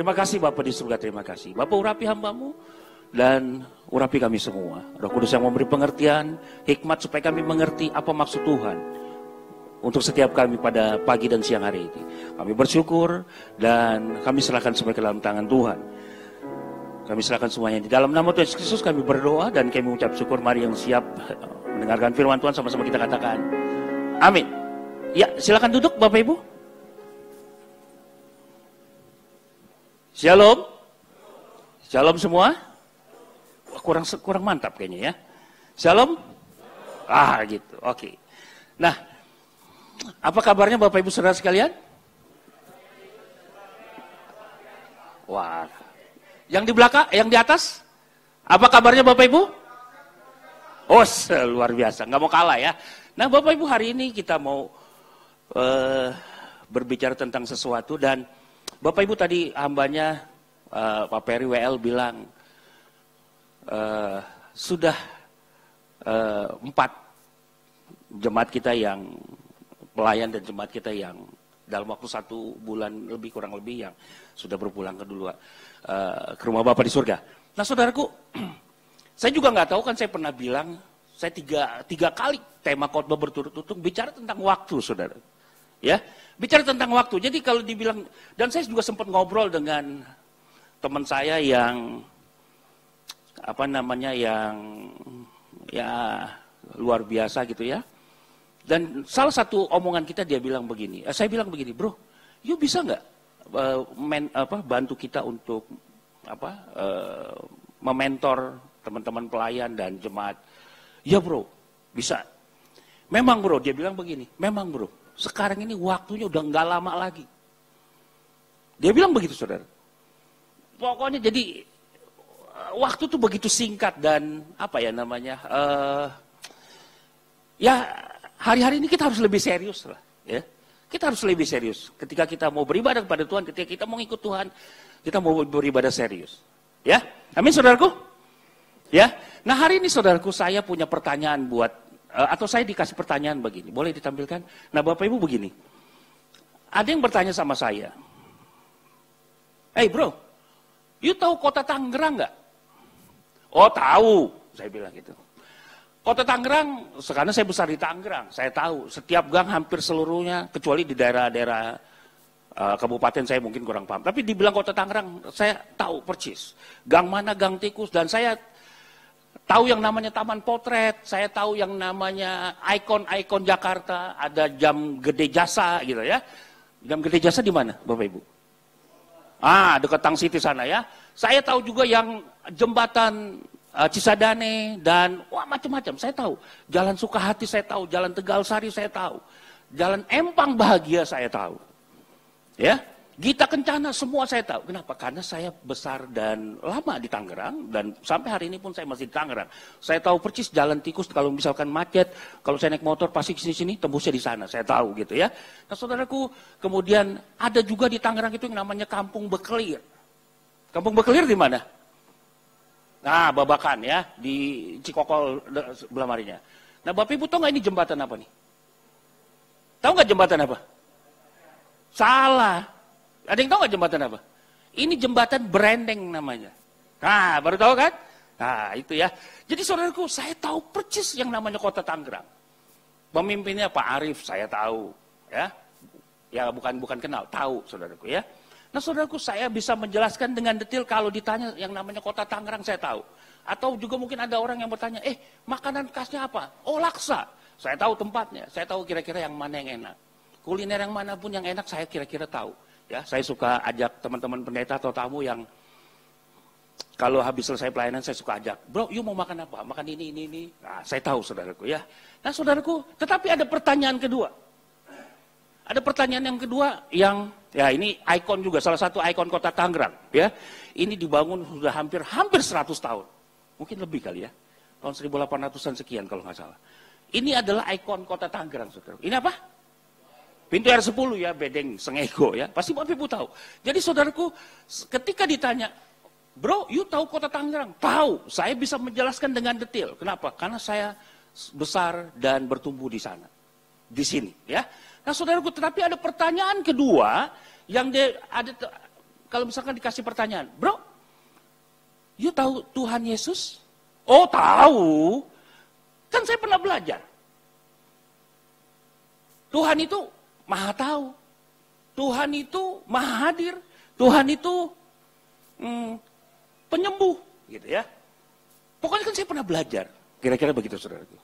Terima kasih Bapak di surga, terima kasih. Bapak urapi hamba-Mu dan urapi kami semua. Roh Kudus yang memberi pengertian, hikmat supaya kami mengerti apa maksud Tuhan untuk setiap kami pada pagi dan siang hari ini. Kami bersyukur dan kami serahkan semua ke dalam tangan Tuhan. Kami serahkan semuanya di dalam nama Tuhan Yesus Kristus. Kami berdoa dan kami mengucap syukur. Mari yang siap mendengarkan firman Tuhan sama-sama kita katakan amin. Ya, silakan duduk Bapak Ibu. Shalom. Shalom semua. Wah, kurang mantap kayaknya ya. Shalom. Gitu. Oke. Nah, apa kabarnya Bapak Ibu Saudara sekalian? Wah. Yang di belakang, yang di atas? Apa kabarnya Bapak Ibu? Oh, luar biasa. Nggak mau kalah ya. Nah, Bapak Ibu, hari ini kita mau berbicara tentang sesuatu dan Bapak Ibu tadi hambanya Pak Peri WL bilang sudah 4 jemaat kita yang pelayan dan jemaat kita yang dalam waktu 1 bulan lebih kurang lebih yang sudah berpulang ke rumah Bapa di surga. Nah saudaraku, saya juga nggak tahu kan saya pernah bilang saya tiga kali tema khotbah berturut-turut bicara tentang waktu saudara. Ya, bicara tentang waktu. Jadi kalau dibilang, dan saya juga sempat ngobrol dengan teman saya yang yang ya luar biasa gitu ya. Dan salah satu omongan kita dia bilang begini. Saya bilang begini, bro, you bisa nggak bantu kita untuk mementor teman-teman pelayan dan jemaat? Ya bro, bisa. Memang bro, dia bilang begini. Memang bro. Sekarang ini waktunya udah nggak lama lagi. Dia bilang begitu saudara. Pokoknya jadi waktu tuh begitu singkat dan hari-hari ini kita harus lebih serius lah. Ya. Kita harus lebih serius. Ketika kita mau beribadah kepada Tuhan, ketika kita mau ikut Tuhan, kita mau beribadah serius. Ya, amin saudaraku. Ya, nah hari ini saudaraku saya punya pertanyaan atau saya dikasih pertanyaan begini, boleh ditampilkan? Nah Bapak Ibu begini, ada yang bertanya sama saya, hey bro, you tahu kota Tangerang nggak? Oh tahu, saya bilang gitu. Kota Tangerang, karena saya besar di Tangerang, saya tahu setiap gang hampir seluruhnya, kecuali di daerah-daerah kabupaten saya mungkin kurang paham. Tapi dibilang kota Tangerang, saya tahu persis. Gang mana gang tikus, dan saya tahu yang namanya Taman Potret, saya tahu yang namanya ikon-ikon Jakarta, ada Jam Gede Jasa gitu ya. Jam Gede Jasa di mana Bapak Ibu? Dekat Tang City sana ya. Saya tahu juga yang jembatan Cisadane dan macam-macam saya tahu. Jalan Sukahati saya tahu, Jalan Tegal Sari saya tahu. Jalan Empang Bahagia saya tahu. Ya. Gita Kencana semua saya tahu. Kenapa? Karena saya besar dan lama di Tangerang dan sampai hari ini pun saya masih di Tangerang. Saya tahu persis jalan tikus kalau misalkan macet, kalau saya naik motor pasti sini tembusnya di sana. Saya tahu gitu ya. Nah, saudaraku, kemudian ada juga di Tangerang itu yang namanya Kampung Bekelir. Kampung Bekelir di mana? Nah, Babakan ya, di Cikokol sebelah marinya. Nah, Bapak Ibu tahu nggak ini jembatan apa nih? Tahu nggak jembatan apa? Salah. Ada yang tahu nggak jembatan apa? Ini jembatan Brandeng namanya. Nah, baru tahu kan? Nah, itu ya. Jadi saudaraku, saya tahu persis yang namanya kota Tangerang. Pemimpinnya Pak Arief, saya tahu. Ya, bukan kenal, tahu saudaraku ya. Nah, saudaraku, saya bisa menjelaskan dengan detail kalau ditanya yang namanya kota Tangerang, saya tahu. Atau juga mungkin ada orang yang bertanya, makanan khasnya apa? Oh, laksa. Saya tahu tempatnya, saya tahu kira-kira yang mana yang enak. Kuliner yang mana pun yang enak, saya kira-kira tahu. Ya, saya suka ajak teman-teman pendeta atau tamu yang kalau habis selesai pelayanan saya suka ajak, bro, you mau makan apa? Makan ini. Nah, saya tahu saudaraku ya. Nah, saudaraku, tetapi ada pertanyaan kedua. Ada pertanyaan yang kedua yang ya ini ikon juga, salah satu ikon kota Tangerang. Ya, ini dibangun sudah hampir 100 tahun, mungkin lebih kali ya, tahun 1800-an sekian kalau nggak salah. Ini adalah ikon kota Tangerang, saudara. Ini apa? Pintu R10 ya, Bedeng Sengego ya. Pasti Bapak Ibu tahu. Jadi saudaraku, ketika ditanya, bro, you tahu kota Tangerang? Tahu, saya bisa menjelaskan dengan detail. Kenapa? Karena saya besar dan bertumbuh di sana. Di sini ya. Nah saudaraku, tetapi ada pertanyaan kedua yang kalau misalkan dikasih pertanyaan, bro, you tahu Tuhan Yesus? Oh tahu, kan saya pernah belajar. Tuhan itu maha tahu, Tuhan itu maha hadir, Tuhan itu penyembuh, gitu ya. Pokoknya kan saya pernah belajar, kira-kira begitu saudaraku.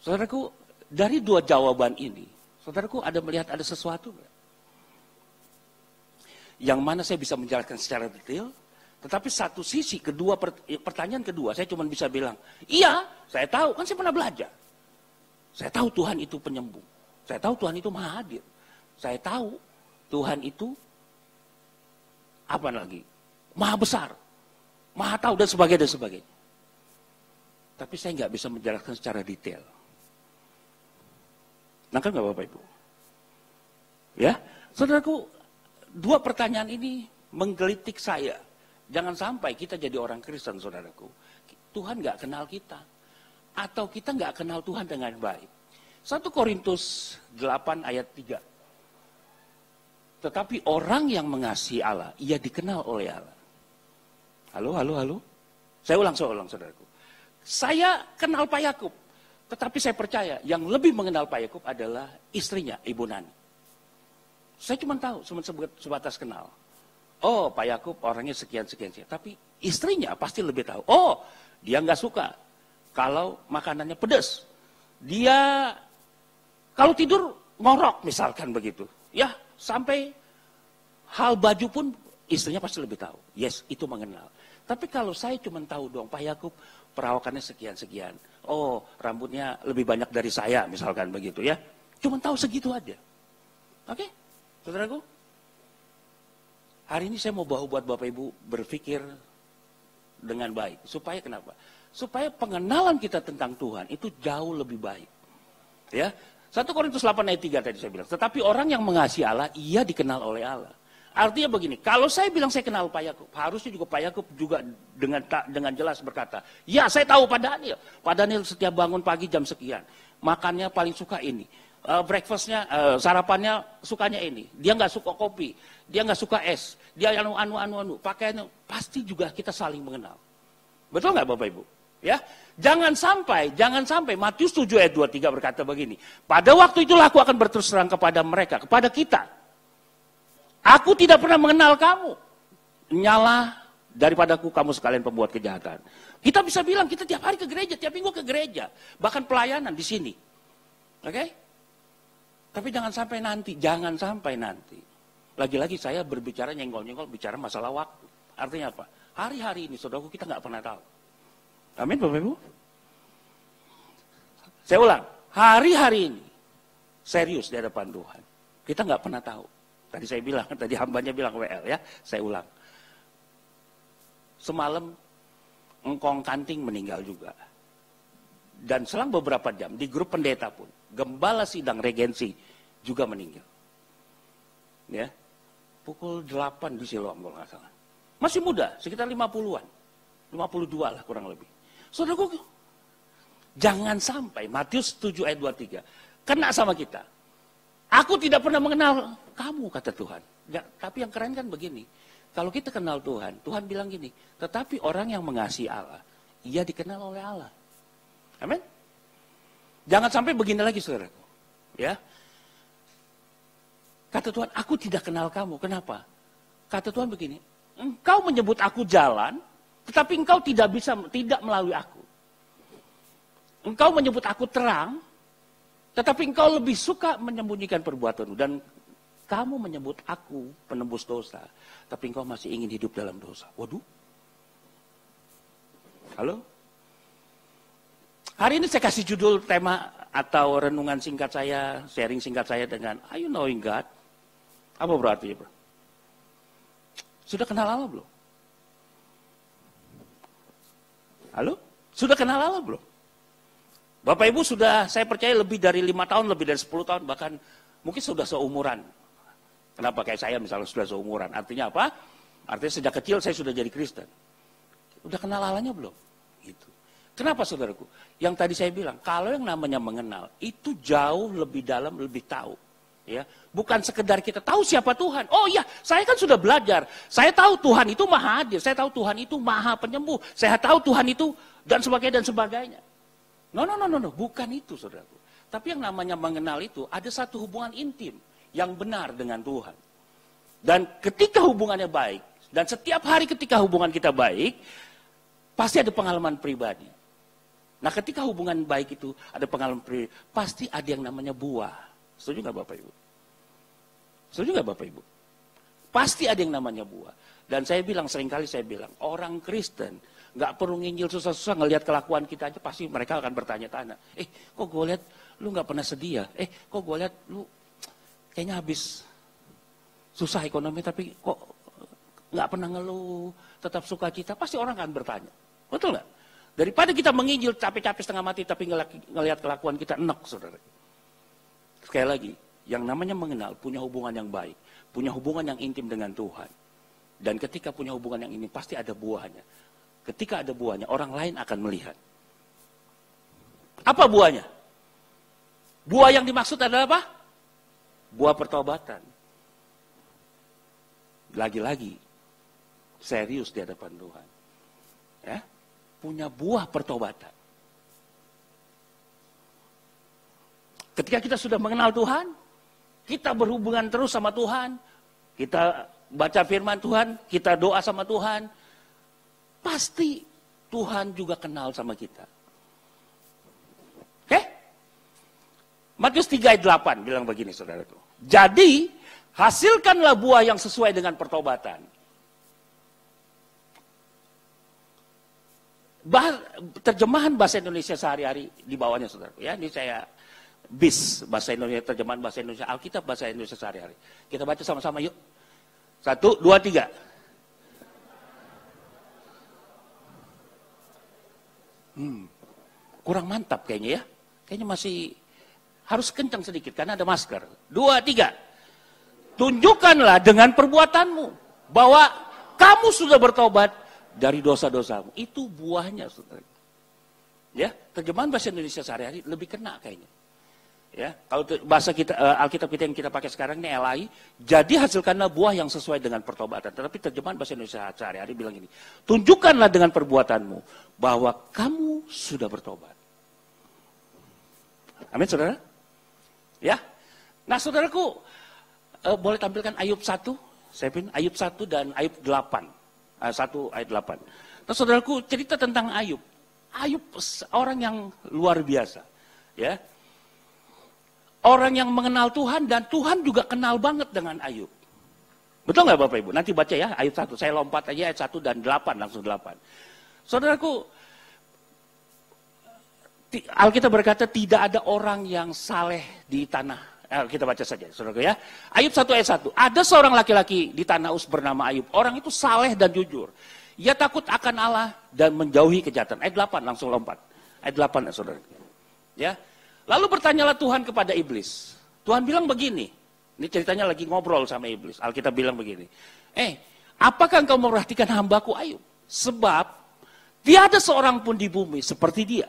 Saudaraku, dari dua jawaban ini, saudaraku ada melihat ada sesuatu nggak? Yang mana saya bisa menjelaskan secara detail, tetapi satu sisi kedua, pertanyaan kedua, saya cuma bisa bilang, iya, saya tahu, kan saya pernah belajar. Saya tahu Tuhan itu penyembuh. Saya tahu Tuhan itu maha hadir. Saya tahu Tuhan itu, apa lagi, maha besar, maha tahu, dan sebagainya, dan sebagainya. Tapi saya nggak bisa menjelaskan secara detail. Nangkep nggak Bapak Ibu? Ya, saudaraku, dua pertanyaan ini menggelitik saya. Jangan sampai kita jadi orang Kristen, saudaraku. Tuhan nggak kenal kita. Atau kita nggak kenal Tuhan dengan baik. 1 Korintus 8 ayat 3. Tetapi orang yang mengasihi Allah, ia dikenal oleh Allah. Halo. Saya ulang, saudaraku. Saya kenal Pak Yakub. Tetapi saya percaya yang lebih mengenal Pak Yakub adalah istrinya, Ibu Nani. Saya cuma tahu, cuma sebatas kenal. Oh, Pak Yakub orangnya sekian. Tapi istrinya pasti lebih tahu. Oh, dia nggak suka kalau makanannya pedas. Dia kalau tidur ngorok misalkan begitu. Ya, sampai hal baju pun istrinya pasti lebih tahu. Yes, itu mengenal. Tapi kalau saya cuma tahu dong, Pak Yakub perawakannya sekian. Oh, rambutnya lebih banyak dari saya misalkan begitu ya. Cuma tahu segitu aja. Oke, saudaraku? Hari ini saya mau bawa buat Bapak Ibu berpikir dengan baik. Supaya kenapa? Supaya pengenalan kita tentang Tuhan itu jauh lebih baik. Ya, 1 Korintus 8 ayat 3 tadi saya bilang. Tetapi orang yang mengasihi Allah, ia dikenal oleh Allah. Artinya begini, kalau saya bilang saya kenal Pak Yakub, harusnya juga Pak Yakub juga dengan jelas berkata, ya saya tahu Pak Daniel. Pak Daniel setiap bangun pagi jam sekian. Makannya paling suka ini. Breakfastnya, sarapannya sukanya ini. Dia nggak suka kopi, dia nggak suka es, dia anu. Pakaiannya pasti juga kita saling mengenal. Betul nggak Bapak Ibu? Ya, jangan sampai Matius 7 ayat 23 berkata begini. Pada waktu itulah aku akan berterus terang kepada mereka, kepada kita. Aku tidak pernah mengenal kamu. Nyalah daripadaku kamu sekalian pembuat kejahatan. Kita bisa bilang kita tiap hari ke gereja, tiap minggu ke gereja, bahkan pelayanan di sini. Oke? Tapi jangan sampai nanti. Lagi-lagi saya berbicara nyenggol-nyenggol, bicara masalah waktu. Artinya apa? Hari-hari ini, saudaraku, kita nggak pernah tahu. Amin, Bapak Ibu? Saya ulang, hari-hari ini, serius di hadapan Tuhan. Kita nggak pernah tahu. Tadi saya bilang, tadi hambanya bilang WL ya, saya ulang. Semalam, Engkong Kanting meninggal juga. Dan selang beberapa jam, di grup pendeta pun, Gembala Sidang Regensi juga meninggal. Ya, pukul 8 di Siloam kalau nggak salah. Masih muda, sekitar 50-an. 52 lah kurang lebih. Saudaraku, jangan sampai Matius 7 ayat 23 kena sama kita. Aku tidak pernah mengenal kamu, kata Tuhan. Nggak, tapi yang keren kan begini. Kalau kita kenal Tuhan, Tuhan bilang gini, tetapi orang yang mengasihi Allah, ia dikenal oleh Allah. Amin? Jangan sampai begini lagi, saudaraku. Ya. Kata Tuhan, aku tidak kenal kamu. Kenapa? Kata Tuhan begini, engkau menyebut aku jalan, tetapi engkau tidak melalui aku. Engkau menyebut aku terang, tetapi engkau lebih suka menyembunyikan perbuatanmu. Dan kamu menyebut aku penembus dosa, tapi engkau masih ingin hidup dalam dosa. Waduh. Halo? Hari ini saya kasih judul tema atau renungan singkat saya, sharing singkat saya dengan Are you knowing God? Apa berarti, bro? Sudah kenal Allah belum? Halo? Sudah kenal Allah belum? Bapak Ibu sudah, saya percaya lebih dari 5 tahun, lebih dari 10 tahun, bahkan mungkin sudah seumuran. Kenapa kayak saya misalnya sudah seumuran? Artinya apa? Artinya sejak kecil saya sudah jadi Kristen. Udah kenal Allahnya belum? Gitu. Kenapa saudaraku? Yang tadi saya bilang, kalau yang namanya mengenal, itu jauh lebih dalam, lebih tahu. Ya, bukan sekedar kita tahu siapa Tuhan. Oh iya, saya kan sudah belajar. Saya tahu Tuhan itu maha hadir. Saya tahu Tuhan itu maha penyembuh. Saya tahu Tuhan itu dan sebagainya. No. Bukan itu, saudaraku. Tapi yang namanya mengenal itu ada satu hubungan intim yang benar dengan Tuhan. Dan ketika hubungannya baik, dan setiap hari ketika hubungan kita baik, pasti ada pengalaman pribadi. Nah, ketika hubungan baik itu ada pengalaman pribadi, pasti ada yang namanya buah. Setuju nggak Bapak Ibu? Setuju nggak Bapak Ibu? Pasti ada yang namanya buah. Dan seringkali saya bilang, orang Kristen nggak perlu nginjil susah-susah, ngelihat kelakuan kita aja pasti mereka akan bertanya-tanya. Kok gue lihat lu nggak pernah sedih ya? Kok gue lihat lu kayaknya habis susah ekonomi tapi kok nggak pernah ngeluh, tetap sukacita. Pasti orang akan bertanya. Betul nggak? Daripada kita menginjil capek-capek setengah mati tapi ngelihat kelakuan kita enak, saudara. Sekali lagi, yang namanya mengenal punya hubungan yang baik, punya hubungan yang intim dengan Tuhan. Dan ketika punya hubungan yang ini pasti ada buahnya. Ketika ada buahnya, orang lain akan melihat. Apa buahnya? Buah yang dimaksud adalah apa? Buah pertobatan. Lagi-lagi, serius di hadapan Tuhan. Ya, punya buah pertobatan. Ketika kita sudah mengenal Tuhan, kita berhubungan terus sama Tuhan, kita baca firman Tuhan, kita doa sama Tuhan, pasti Tuhan juga kenal sama kita. Oke? Matius 3 ayat 8 bilang begini, saudaraku. Jadi, hasilkanlah buah yang sesuai dengan pertobatan. Terjemahan bahasa Indonesia sehari-hari di bawahnya, saudaraku. Ya, ini saya BIS, bahasa Indonesia, terjemahan bahasa Indonesia, Alkitab bahasa Indonesia sehari-hari. Kita baca sama-sama yuk. 1, 2, 3. Kurang mantap kayaknya ya. Kayaknya masih harus kencang sedikit karena ada masker. 2, 3. Tunjukkanlah dengan perbuatanmu bahwa kamu sudah bertobat dari dosa-dosamu. Itu buahnya, saudara. Ya, terjemahan bahasa Indonesia sehari-hari lebih kena kayaknya. Ya, kalau bahasa kita Alkitab kita yang kita pakai sekarang ini LAI, jadi hasilkanlah buah yang sesuai dengan pertobatan. Tetapi terjemahan bahasa Indonesia sehari-hari bilang ini, tunjukkanlah dengan perbuatanmu bahwa kamu sudah bertobat. Amin, saudara? Ya. Nah, saudaraku, boleh tampilkan Ayub 1, saya pilih Ayub 1 dan Ayub 8. 1 ayat 8. Nah, saudaraku, cerita tentang Ayub. Ayub orang yang luar biasa, ya. Orang yang mengenal Tuhan dan Tuhan juga kenal banget dengan Ayub. Betul nggak Bapak Ibu? Nanti baca ya ayat 1. Saya lompat aja ayat 1 dan 8, langsung 8. Saudaraku, Alkitab berkata tidak ada orang yang saleh di tanah. Kita baca saja, saudaraku ya. Ayub 1 ayat 1. Ada seorang laki-laki di tanah Uz bernama Ayub. Orang itu saleh dan jujur. Ia takut akan Allah dan menjauhi kejahatan. Ayat 8, langsung lompat. Ayat 8 ya saudara. Ya. Lalu bertanyalah Tuhan kepada iblis. Tuhan bilang begini. Ini ceritanya lagi ngobrol sama iblis. Alkitab bilang begini. Apakah engkau memperhatikan hambaku Ayub? Sebab tiada seorang pun di bumi seperti dia.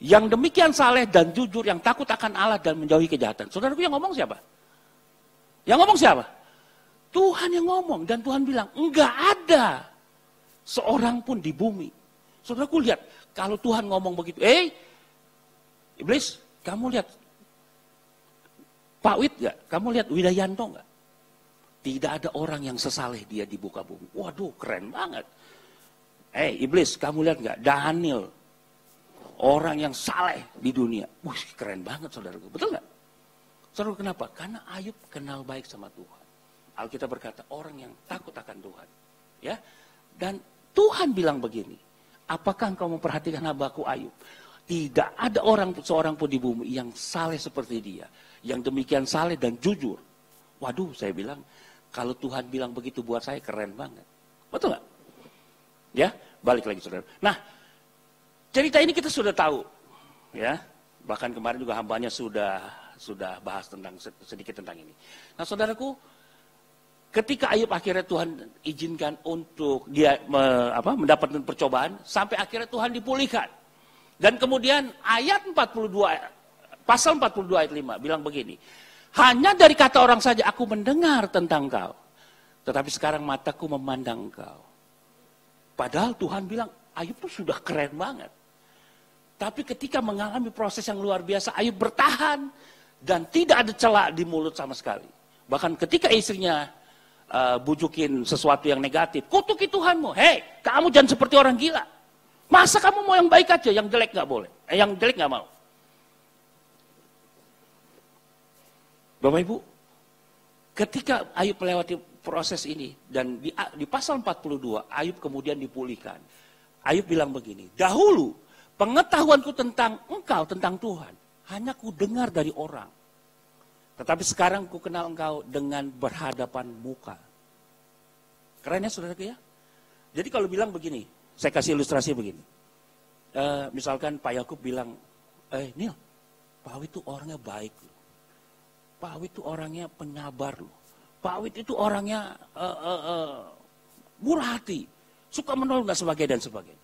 Yang demikian saleh dan jujur, yang takut akan Allah dan menjauhi kejahatan. Saudaraku, yang ngomong siapa? Yang ngomong siapa? Tuhan yang ngomong. Dan Tuhan bilang, enggak ada seorang pun di bumi. Saudaraku lihat, kalau Tuhan ngomong begitu, iblis, kamu lihat Pak Wid gak? Kamu lihat Widayanto gak? Tidak ada orang yang sesaleh dia di muka bumi. Waduh, keren banget. Iblis, kamu lihat gak? Daniel, orang yang saleh di dunia. Wih, keren banget saudaraku. Betul gak? Saudaraku, kenapa? Karena Ayub kenal baik sama Tuhan. Alkitab berkata, orang yang takut akan Tuhan. Ya, dan Tuhan bilang begini, apakah engkau memperhatikan hambaku Ayub? Tidak ada seorang pun di bumi yang saleh seperti dia. Yang demikian saleh dan jujur. Waduh, saya bilang, kalau Tuhan bilang begitu buat saya, keren banget. Betul nggak? Ya, balik lagi saudara. Nah, cerita ini kita sudah tahu. Ya, bahkan kemarin juga hambanya sudah bahas sedikit tentang ini. Nah, saudaraku, ketika Ayub akhirnya Tuhan izinkan untuk dia mendapatkan percobaan, sampai akhirnya Tuhan dipulihkan. Dan kemudian ayat 42 Pasal 42 ayat 5 bilang begini. Hanya dari kata orang saja aku mendengar tentang kau. Tetapi sekarang mataku memandang kau. Padahal Tuhan bilang, Ayub itu sudah keren banget. Tapi ketika mengalami proses yang luar biasa, Ayub bertahan. Dan tidak ada celah di mulut sama sekali. Bahkan ketika istrinya bujukin sesuatu yang negatif, kutuki Tuhanmu. Hei, kamu jangan seperti orang gila. Masa kamu mau yang baik aja, yang jelek gak boleh. Yang jelek gak mau. Bapak Ibu, ketika Ayub melewati proses ini, dan di pasal 42, Ayub kemudian dipulihkan. Ayub bilang begini, dahulu pengetahuanku tentang engkau, tentang Tuhan, hanya ku dengar dari orang. Tetapi sekarang ku kenal engkau dengan berhadapan muka. Keren ya saudaraku ya? Jadi kalau bilang begini, saya kasih ilustrasi begini. Misalkan Pak Yakub bilang, Nil, Pak Awit itu orangnya baik. Pak Awit itu orangnya penyabar loh. Pak Awit itu orangnya murah hati. Suka menolong dan sebagainya.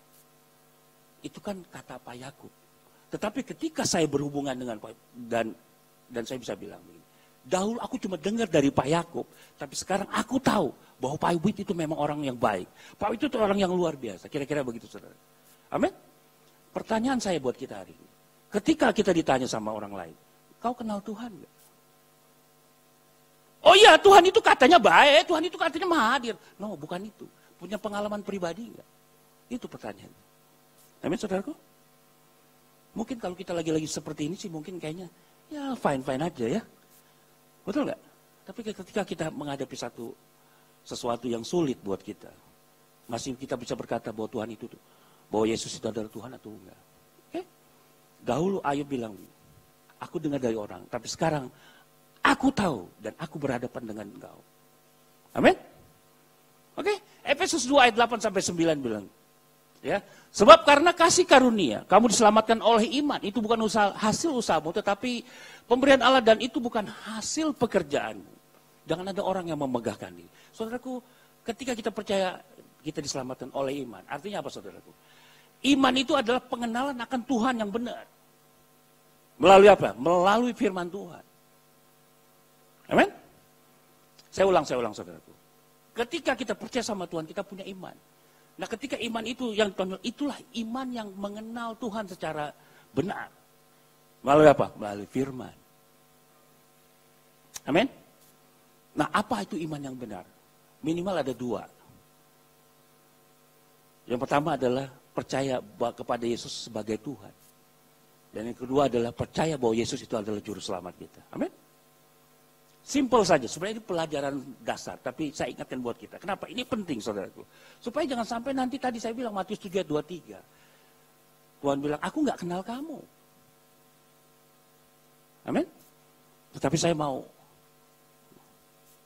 Itu kan kata Pak Yakub. Tetapi ketika saya berhubungan dengan Pak dan saya bisa bilang begini. Dahulu aku cuma dengar dari Pak Yakub, tapi sekarang aku tahu bahwa Pak Awit itu memang orang yang baik. Pak Awit itu orang yang luar biasa. Kira-kira begitu saudara. Amin. Pertanyaan saya buat kita hari ini. Ketika kita ditanya sama orang lain, kau kenal Tuhan nggak? Oh iya, Tuhan itu katanya baik, Tuhan itu katanya maha hadir. No, bukan itu. Punya pengalaman pribadi nggak? Itu pertanyaannya. Amin saudaraku. Mungkin kalau kita lagi-lagi seperti ini sih mungkin kayaknya ya fine-fine aja ya. Betul nggak? Tapi ketika kita menghadapi sesuatu yang sulit buat kita, masih kita bisa berkata bahwa Tuhan itu tuh, bahwa Yesus itu adalah Tuhan atau enggak? Oke? Dahulu Ayub bilang, aku dengar dari orang, tapi sekarang aku tahu dan aku berhadapan dengan engkau. Amin? Oke? Efesus 2 ayat 8 sampai 9 bilang, ya, sebab karena kasih karunia kamu diselamatkan oleh iman. Itu bukan hasil usahamu, tetapi pemberian Allah, dan itu bukan hasil pekerjaanmu. Jangan ada orang yang memegahkan diri. Saudaraku, ketika kita percaya kita diselamatkan oleh iman, artinya apa saudaraku? Iman itu adalah pengenalan akan Tuhan yang benar. Melalui apa? Melalui firman Tuhan. Amin? Saya ulang saudaraku. Ketika kita percaya sama Tuhan, kita punya iman. Nah ketika iman itu yang itulah iman yang mengenal Tuhan secara benar. Melalui apa? Melalui firman. Amin? Nah apa itu iman yang benar? Minimal ada dua. Yang pertama adalah percaya kepada Yesus sebagai Tuhan. Dan yang kedua adalah percaya bahwa Yesus itu adalah juru selamat kita. Amin? Simple saja, sebenarnya ini pelajaran dasar, tapi saya ingatkan buat kita. Kenapa? Ini penting saudaraku. Supaya jangan sampai nanti tadi saya bilang Matius 7 ayat 23. Tuhan bilang, aku gak kenal kamu. Amin? Tetapi saya mau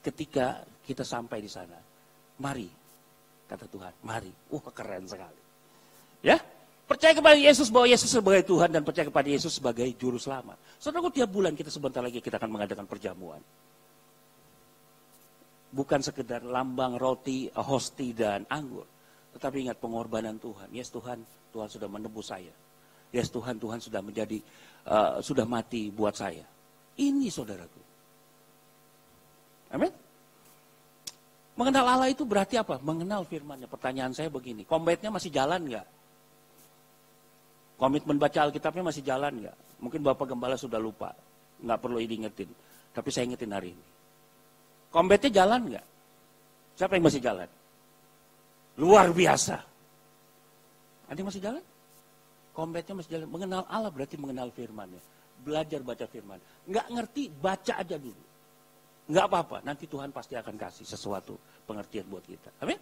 ketika kita sampai di sana, mari, kata Tuhan, mari. Keren sekali. Ya, percaya kepada Yesus bahwa Yesus sebagai Tuhan dan percaya kepada Yesus sebagai juru selamat. Saudaraku, tiap bulan kita sebentar lagi kita akan mengadakan perjamuan. Bukan sekedar lambang roti, hosti dan anggur. Tetapi ingat pengorbanan Tuhan. Yes Tuhan, Tuhan sudah menebus saya. Yes Tuhan, Tuhan sudah menjadi, sudah mati buat saya. Ini saudaraku. Amin. Mengenal Allah itu berarti apa? Mengenal firman-Nya. Pertanyaan saya begini, komitmennya masih jalan nggak? Komitmen baca Alkitabnya masih jalan nggak? Mungkin Bapak Gembala sudah lupa, nggak perlu diingetin. Tapi saya ingetin hari ini. Komitmennya jalan nggak? Siapa yang masih jalan? Luar biasa. Ada yang masih jalan? Komitmennya masih jalan. Mengenal Allah berarti mengenal firman-Nya. Belajar baca firman. Nggak ngerti, baca aja dulu. Nggak apa-apa, nanti Tuhan pasti akan kasih sesuatu pengertian buat kita. Amin?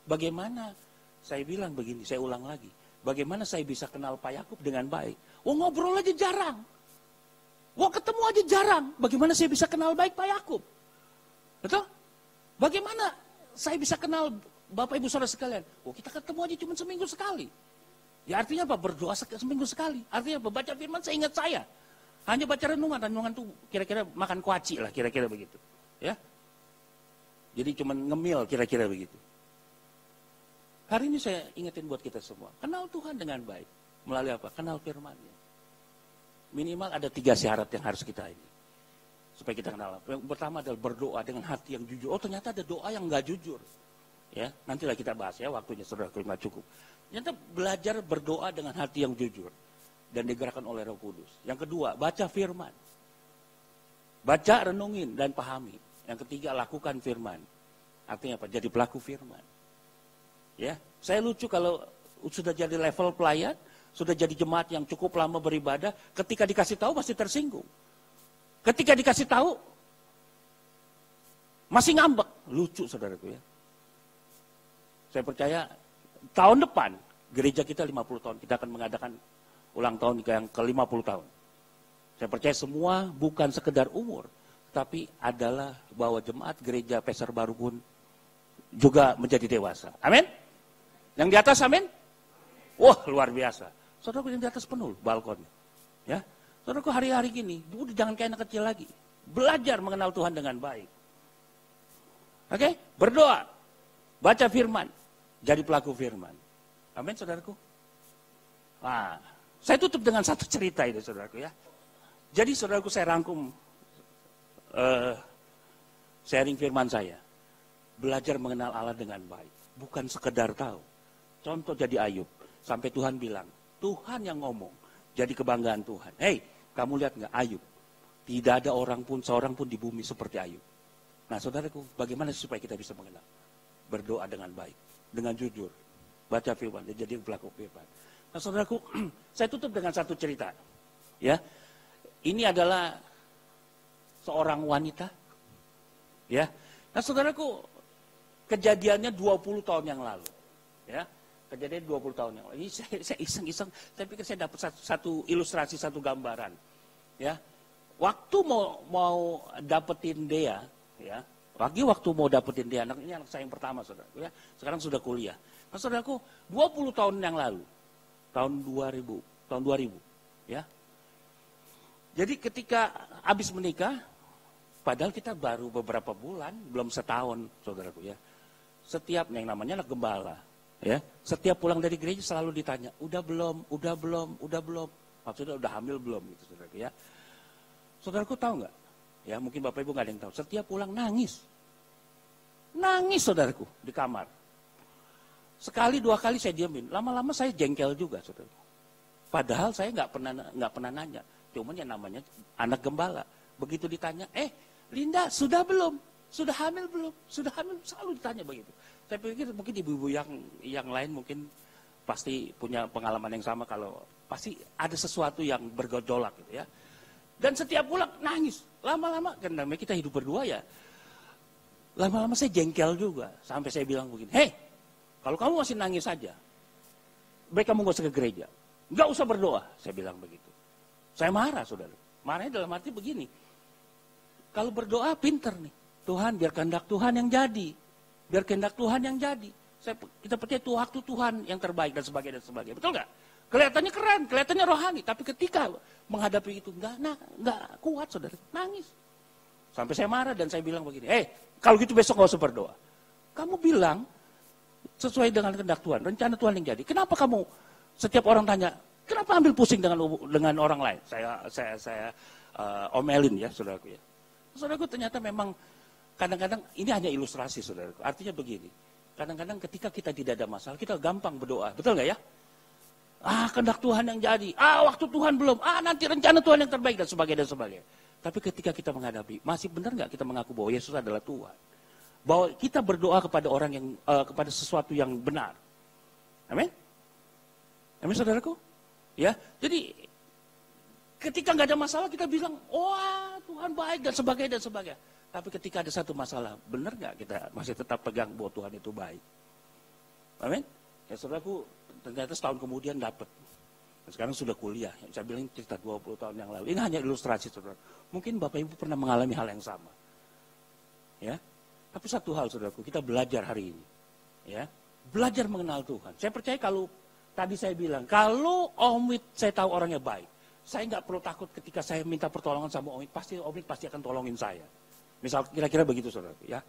Bagaimana? Saya bilang begini, saya ulang lagi. Bagaimana saya bisa kenal Pak Yakub dengan baik? Ngobrol aja jarang. Ketemu aja jarang. Bagaimana saya bisa kenal baik Pak Yakub? Betul? Bagaimana saya bisa kenal Bapak Ibu Saudara sekalian? Kita ketemu aja cuma seminggu sekali. Ya artinya apa? Berdoa seminggu sekali. Artinya apa? Baca firman saya ingat saya. Hanya baca renungan itu kira-kira makan kuaci lah, kira-kira begitu. Ya. Jadi cuma ngemil kira-kira begitu. Hari ini saya ingetin buat kita semua. Kenal Tuhan dengan baik. Melalui apa? Kenal firman-Nya. Minimal ada 3 syarat yang harus kita ini. Supaya kita kenal. Yang pertama adalah berdoa dengan hati yang jujur. Oh ternyata ada doa yang nggak jujur. Ya, nantilah kita bahas ya, waktunya saudara nggak cukup. Ternyata belajar berdoa dengan hati yang jujur. Dan digerakkan oleh Roh Kudus. Yang kedua, baca firman. Baca, renungin, dan pahami. Yang ketiga, lakukan firman. Artinya apa? Jadi pelaku firman. Ya, saya lucu kalau sudah jadi level pelayan, sudah jadi jemaat yang cukup lama beribadah, ketika dikasih tahu masih tersinggung. Ketika dikasih tahu, masih ngambek. Lucu saudaraku ya. Saya percaya tahun depan, gereja kita 50 tahun, kita akan mengadakan ulang tahun yang ke-50 tahun. Saya percaya semua bukan sekedar umur, tapi adalah bahwa jemaat gereja Peser Baru pun juga menjadi dewasa. Amin? Yang di atas amin? Wah luar biasa. Saudaraku yang di atas penuh balkonnya. Ya, saudaraku hari-hari gini, udah jangan kayak anak kecil lagi. Belajar mengenal Tuhan dengan baik. Oke? Berdoa. Baca firman. Jadi pelaku firman. Amin saudaraku? Nah, saya tutup dengan satu cerita ini saudaraku ya. Jadi saudaraku saya rangkum sharing firman saya. Belajar mengenal Allah dengan baik. Bukan sekedar tahu. Contoh jadi Ayub. Sampai Tuhan bilang, Tuhan yang ngomong. Jadi kebanggaan Tuhan. Hei, kamu lihat nggak Ayub? Tidak ada orang pun, seorang pun di bumi seperti Ayub. Nah saudaraku, bagaimana supaya kita bisa mengenal? Berdoa dengan baik. Dengan jujur. Baca firman, jadi pelaku firman. Nah saudaraku, saya tutup dengan satu cerita. Ya, ini adalah seorang wanita. Ya, nah saudaraku, kejadiannya 20 tahun yang lalu. Ya, kejadian 20 tahun yang lalu. Ini saya iseng-iseng, saya pikir saya dapat satu ilustrasi, satu gambaran. Ya, waktu mau dapetin Dea, ya, waktu mau dapetin Dea, ini anak saya yang pertama, saudaraku. Ya, sekarang sudah kuliah. Nah, saudaraku, 20 tahun yang lalu, tahun 2000, ya. Jadi ketika habis menikah, padahal kita baru beberapa bulan, belum setahun, saudaraku ya. Setiap yang namanya anak gembala, ya. Setiap pulang dari gereja selalu ditanya, udah belum, udah belum, udah belum. Maksudnya udah hamil belum, gitu, saudaraku ya. Saudaraku tahu nggak? Ya mungkin bapak ibu nggak ada yang tahu. Setiap pulang nangis, saudaraku di kamar. Sekali 2 kali saya diamin, lama-lama saya jengkel juga, saudaraku. Padahal saya nggak pernah nanya. Cuman yang namanya anak gembala. Begitu ditanya, Linda sudah belum? Sudah hamil belum? Sudah hamil? Selalu ditanya begitu. Saya pikir mungkin ibu-ibu yang lain mungkin pasti punya pengalaman yang sama kalau pasti ada sesuatu yang bergejolak gitu ya. Dan setiap pulang nangis. Lama-lama kan namanya kita hidup berdua ya. Lama-lama saya jengkel juga. Sampai saya bilang begini, hei, kalau kamu masih nangis saja, baik kamu gak usah ke gereja. Gak usah berdoa, saya bilang begitu. Saya marah, saudara. Marahnya dalam arti begini. Kalau berdoa pinter nih. Tuhan, biar kehendak Tuhan yang jadi. Biar kehendak Tuhan yang jadi. Kita percaya itu waktu Tuhan yang terbaik dan sebagainya. Betul nggak? Kelihatannya keren, kelihatannya rohani. Tapi ketika menghadapi itu, nggak kuat, saudara. Nangis. Sampai saya marah dan saya bilang begini. Kalau gitu besok nggak usah berdoa. Kamu bilang, sesuai dengan kehendak Tuhan, rencana Tuhan yang jadi. Kenapa kamu, setiap orang tanya, kenapa ambil pusing dengan orang lain? Saya omelin ya, saudaraku ya. Saudaraku ternyata memang kadang-kadang ini hanya ilustrasi, saudaraku. Artinya begini, kadang-kadang ketika kita tidak ada masalah, kita gampang berdoa, betul nggak ya? Kehendak Tuhan yang jadi. Waktu Tuhan belum. Nanti rencana Tuhan yang terbaik dan sebagainya. Tapi ketika kita menghadapi, masih benar nggak kita mengaku bahwa Yesus adalah Tuhan? Bahwa kita berdoa kepada orang yang kepada sesuatu yang benar. Amin. Amin, saudaraku. Ya, jadi ketika nggak ada masalah kita bilang, Tuhan baik dan sebagainya. Tapi ketika ada satu masalah, benar nggak kita masih tetap pegang bahwa Tuhan itu baik? Amin. Ya, saudaraku, ternyata setahun kemudian dapat. Sekarang sudah kuliah. Saya bilang cerita 20 tahun yang lalu. Ini hanya ilustrasi, saudara. Mungkin bapak ibu pernah mengalami hal yang sama. Ya. Tapi satu hal, saudaraku, kita belajar hari ini. Ya. Belajar mengenal Tuhan. Saya percaya kalau tadi saya bilang, kalau Om Wit saya tahu orangnya baik, saya nggak perlu takut ketika saya minta pertolongan sama Om Wit, Om Wit pasti akan tolongin saya. Misal kira-kira begitu, saudara. Ya.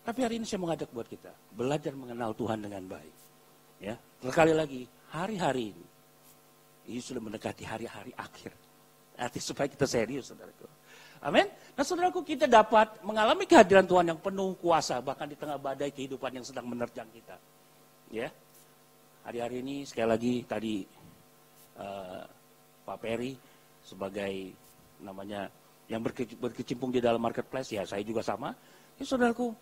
Tapi hari ini saya mengajak buat kita belajar mengenal Tuhan dengan baik. Ya. Sekali lagi, hari-hari ini, Ini sudah mendekati hari-hari akhir. Artinya supaya kita serius, saudaraku. Amin. Nah, saudaraku, kita dapat mengalami kehadiran Tuhan yang penuh kuasa, bahkan di tengah badai kehidupan yang sedang menerjang kita. Ya, hari-hari ini sekali lagi tadi Pak Peri sebagai namanya yang berkecimpung di dalam marketplace, ya saya juga sama. Ya, saudaraku,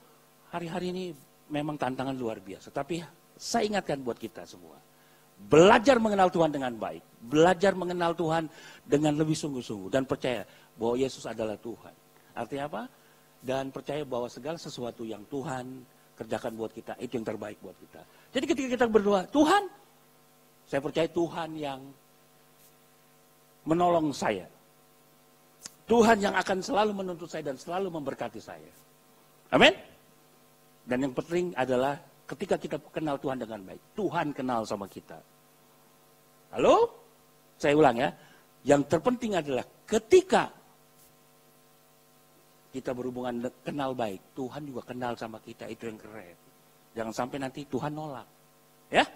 hari-hari ini memang tantangan luar biasa. Tapi saya ingatkan buat kita semua, belajar mengenal Tuhan dengan baik, belajar mengenal Tuhan dengan lebih sungguh-sungguh, dan percaya bahwa Yesus adalah Tuhan. Artinya apa? Dan percaya bahwa segala sesuatu yang Tuhan kerjakan buat kita, itu yang terbaik buat kita. Jadi ketika kita berdoa, Tuhan, saya percaya Tuhan yang menolong saya. Tuhan yang akan selalu menuntut saya dan selalu memberkati saya. Amin? Dan yang penting adalah ketika kita kenal Tuhan dengan baik, Tuhan kenal sama kita. Halo? Saya ulang ya. Yang terpenting adalah ketika kita berhubungan kenal baik, Tuhan juga kenal sama kita, itu yang keren. Jangan sampai nanti Tuhan nolak. Ya?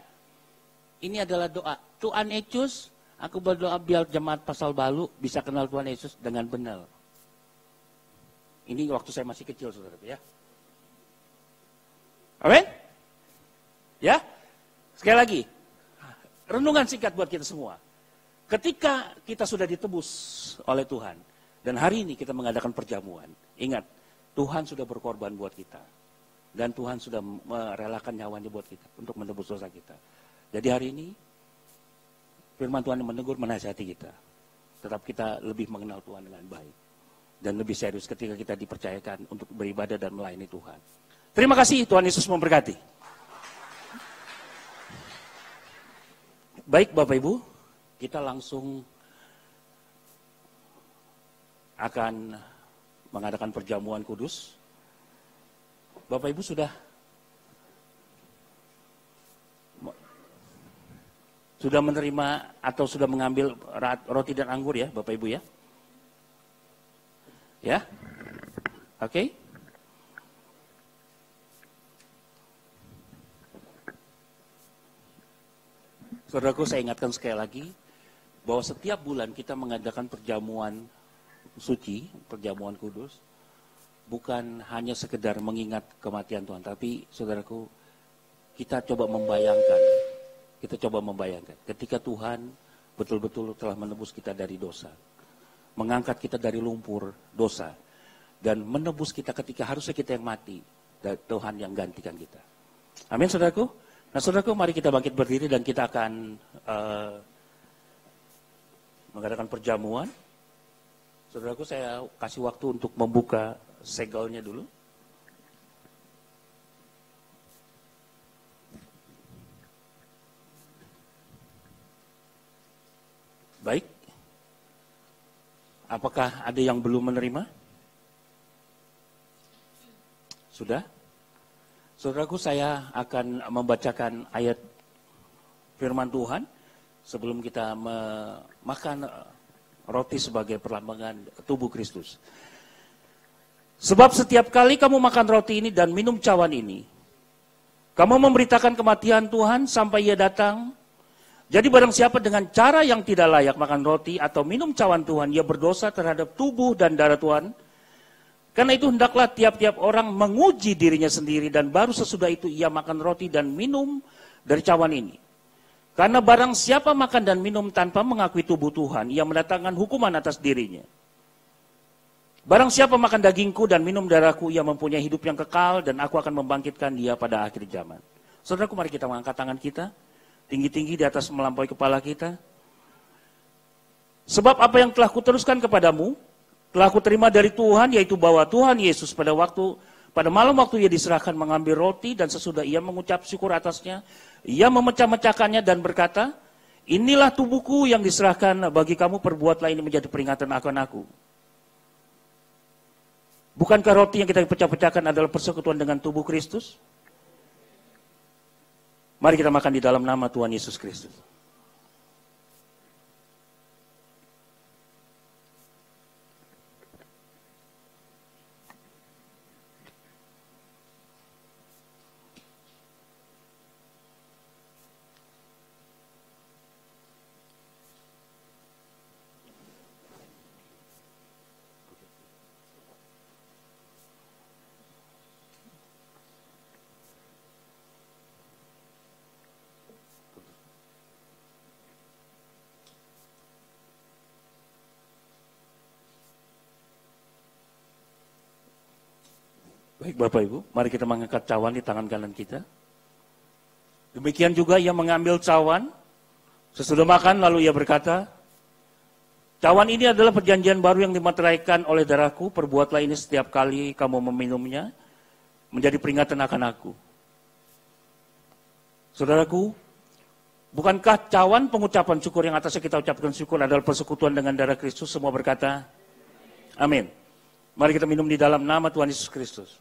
Ini adalah doa. Tuhan Yesus, aku berdoa biar jemaat Pasal Balu bisa kenal Tuhan Yesus dengan benar. Ini waktu saya masih kecil, saudara, ya. Amin? Ya? Sekali lagi, renungan singkat buat kita semua. Ketika kita sudah ditebus oleh Tuhan, dan hari ini kita mengadakan perjamuan, ingat, Tuhan sudah berkorban buat kita. Dan Tuhan sudah merelakan nyawanya buat kita, untuk menebus dosa kita. Jadi hari ini, firman Tuhan yang menegur, menasihati kita. Tetap kita lebih mengenal Tuhan dengan baik. Dan lebih serius ketika kita dipercayakan untuk beribadah dan melayani Tuhan. Terima kasih, Tuhan Yesus memberkati. Baik Bapak Ibu, kita langsung akan mengadakan perjamuan kudus. Bapak Ibu sudah menerima atau sudah mengambil roti dan anggur ya Bapak Ibu ya? Ya? Oke? Saudaraku, saya ingatkan sekali lagi bahwa setiap bulan kita mengadakan perjamuan suci, perjamuan kudus, bukan hanya sekedar mengingat kematian Tuhan, tapi saudaraku, kita coba membayangkan ketika Tuhan betul-betul telah menebus kita dari dosa, mengangkat kita dari lumpur dosa, dan menebus kita ketika harusnya kita yang mati, dan Tuhan yang gantikan kita. Amin, saudaraku. Nah, saudaraku, mari kita bangkit berdiri dan kita akan mengadakan perjamuan. Saudaraku, saya kasih waktu untuk membuka segelnya dulu. Baik. Apakah ada yang belum menerima? Sudah? Saudaraku, saya akan membacakan ayat firman Tuhan sebelum kita makan roti sebagai perlambangan tubuh Kristus. Sebab setiap kali kamu makan roti ini dan minum cawan ini, kamu memberitakan kematian Tuhan sampai Ia datang. Jadi barang siapa dengan cara yang tidak layak makan roti atau minum cawan Tuhan, ia berdosa terhadap tubuh dan darah Tuhan. Karena itu hendaklah tiap-tiap orang menguji dirinya sendiri dan baru sesudah itu ia makan roti dan minum dari cawan ini. Karena barang siapa makan dan minum tanpa mengakui tubuh Tuhan, ia mendatangkan hukuman atas dirinya. Barang siapa makan dagingku dan minum darahku, ia mempunyai hidup yang kekal dan aku akan membangkitkan dia pada akhir zaman. Saudaraku, mari kita mengangkat tangan kita tinggi-tinggi di atas melampaui kepala kita. Sebab apa yang telah kuteruskan kepadamu, telah kuterima dari Tuhan, yaitu bahwa Tuhan Yesus pada malam waktu ia diserahkan mengambil roti dan sesudah ia mengucap syukur atasnya, ia memecah-mecahkannya dan berkata, inilah tubuhku yang diserahkan bagi kamu, perbuatlah ini menjadi peringatan akan aku. Bukankah roti yang kita pecah-pecahkan adalah persekutuan dengan tubuh Kristus? Mari kita makan di dalam nama Tuhan Yesus Kristus. Baik Bapak Ibu, mari kita mengangkat cawan di tangan kanan kita. Demikian juga ia mengambil cawan, sesudah makan lalu ia berkata, cawan ini adalah perjanjian baru yang dimateraikan oleh darahku, perbuatlah ini setiap kali kamu meminumnya, menjadi peringatan akan aku. Saudaraku, bukankah cawan pengucapan syukur yang atasnya kita ucapkan syukur adalah persekutuan dengan darah Kristus? Semua berkata, amin. Mari kita minum di dalam nama Tuhan Yesus Kristus.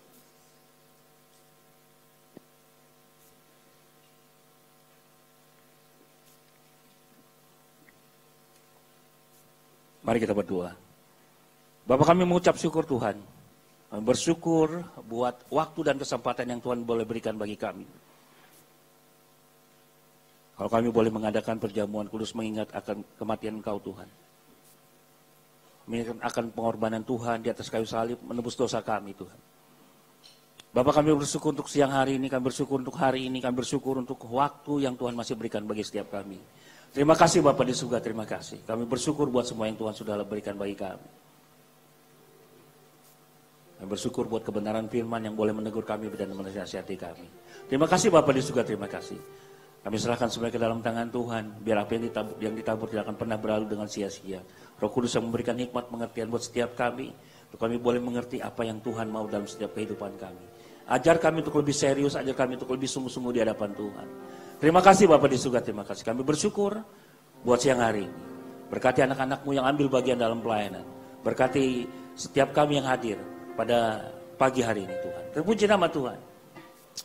Mari kita berdoa. Bapak, kami mengucap syukur Tuhan. Kami bersyukur buat waktu dan kesempatan yang Tuhan boleh berikan bagi kami. Kalau kami boleh mengadakan perjamuan kudus mengingat akan kematian Engkau Tuhan. Mengingat akan pengorbanan Tuhan di atas kayu salib menebus dosa kami Tuhan. Bapak, kami bersyukur untuk siang hari ini, kami bersyukur untuk hari ini, kami bersyukur untuk waktu yang Tuhan masih berikan bagi setiap kami. Terima kasih Bapak di surga, terima kasih. Kami bersyukur buat semua yang Tuhan sudah berikan bagi kami. Kami bersyukur buat kebenaran firman yang boleh menegur kami dan menasihati kami. Terima kasih Bapak di surga, terima kasih. Kami serahkan semua ke dalam tangan Tuhan, biar apa yang ditabur tidak akan pernah berlalu dengan sia-sia. Roh Kudus yang memberikan hikmat pengertian buat setiap kami, untuk kami boleh mengerti apa yang Tuhan mau dalam setiap kehidupan kami. Ajar kami untuk lebih serius, ajar kami untuk lebih sungguh-sungguh di hadapan Tuhan. Terima kasih Bapak di surga, terima kasih. Kami bersyukur buat siang hari ini. Berkati anak-anak-Mu yang ambil bagian dalam pelayanan. Berkati setiap kami yang hadir pada pagi hari ini Tuhan. Terpuji nama Tuhan.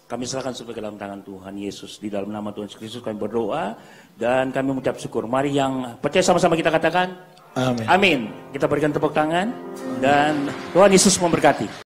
Kami serahkan semua ke dalam tangan Tuhan Yesus. Di dalam nama Tuhan Yesus Kristus kami berdoa dan kami mengucap syukur. Mari yang percaya sama-sama kita katakan, amin. Amin. Kita berikan tepuk tangan dan Tuhan Yesus memberkati.